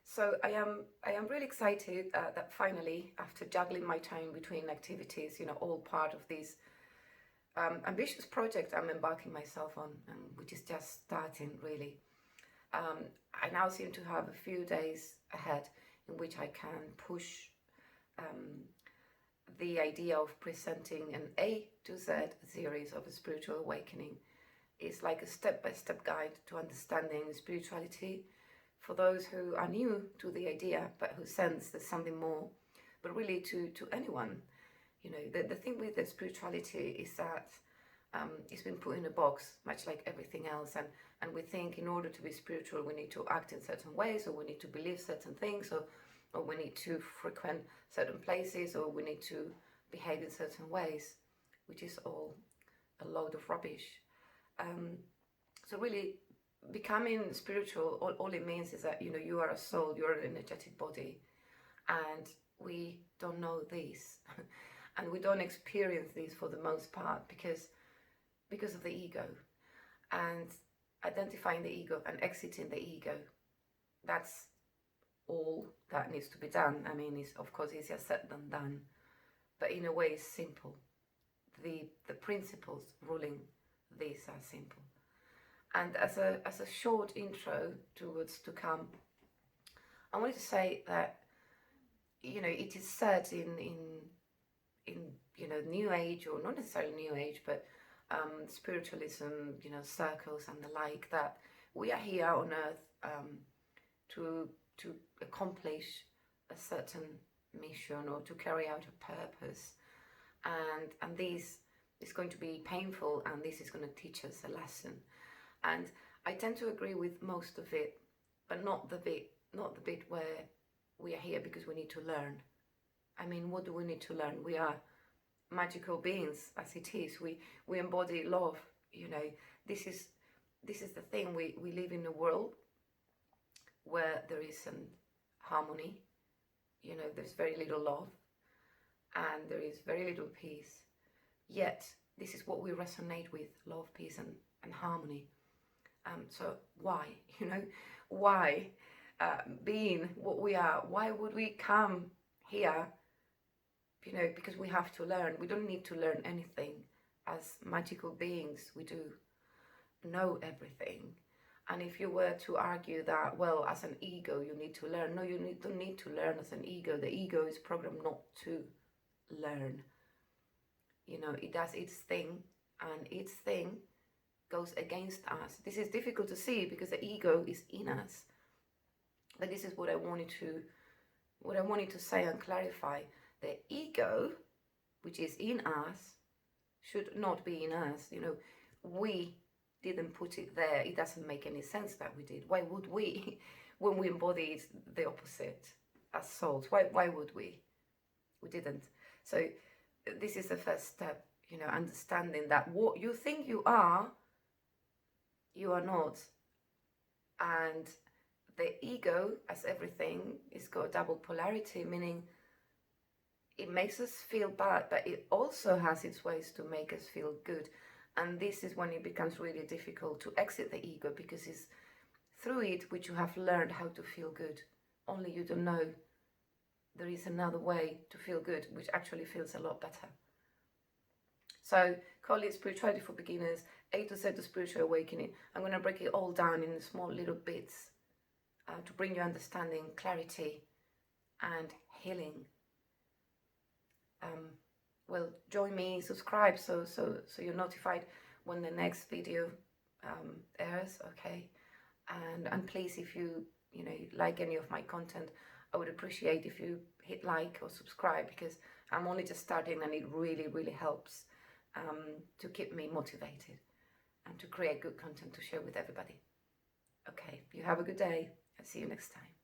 So I am really excited that finally, after juggling my time between activities, all part of this ambitious project I'm embarking myself on, which is just starting really. I now seem to have a few days ahead in which I can push um, the idea of presenting an A to Z series of a spiritual awakening. Is like a step-by-step guide to understanding spirituality for those who are new to the idea but who sense there's something more, but really to anyone. The thing with the spirituality is that it's been put in a box, much like everything else, and we think in order to be spiritual we need to act in certain ways, or we need to believe certain things, or we need to frequent certain places, or we need to behave in certain ways, which is all a load of rubbish. So really, becoming spiritual, all it means is that you are a soul, you're an energetic body, and we don't know this, and we don't experience this for the most part because of the ego, and identifying the ego and exiting the ego. That's all that needs to be done. I mean, it's of course easier said than done, but in a way it's simple. The principles ruling this are simple. And as a short intro to what's to come, I wanted to say that it is said in New Age, or not necessarily New Age, but spiritualism, circles and the like, that we are here on earth to accomplish a certain mission or to carry out a purpose, and this is going to be painful, and this is going to teach us a lesson. And I tend to agree with most of it, but not the bit where we are here because we need to learn. I mean, what do we need to learn? We are magical beings as it is. We embody love. This is the thing. We live in a world where there isn't harmony. There's very little love, and there is very little peace. Yet this is what we resonate with: love, peace, and harmony. So why, why, being what we are, why would we come here? Because we have to learn. We don't need to learn anything. As magical beings, we do know everything. And if you were to argue that, well, as an ego, you need to learn. No, don't need to learn as an ego. The ego is programmed not to learn. It does its thing, and its thing goes against us. This is difficult to see because the ego is in us. But this is what I wanted to say and clarify. The ego, which is in us, should not be in us. We didn't put it there. It doesn't make any sense that we did. Why would we, when we embodied the opposite as souls? Why would we? We didn't. So this is the first step, understanding that what you think you are not. And the ego, as everything, is got a double polarity, meaning it makes us feel bad, but it also has its ways to make us feel good. And this is when it becomes really difficult to exit the ego, because it's through it which you have learned how to feel good. Only you don't know there is another way to feel good, which actually feels a lot better. So call it Spirituality for Beginners, A to Z to Spiritual Awakening. I'm going to break it all down in small little bits to bring you understanding, clarity, and healing. Well, join me, subscribe so you're notified when the next video airs, okay? And please, if you like any of my content, I would appreciate if you hit like or subscribe, because I'm only just starting, and it really, really helps to keep me motivated and to create good content to share with everybody. Okay, you have a good day. I'll see you next time.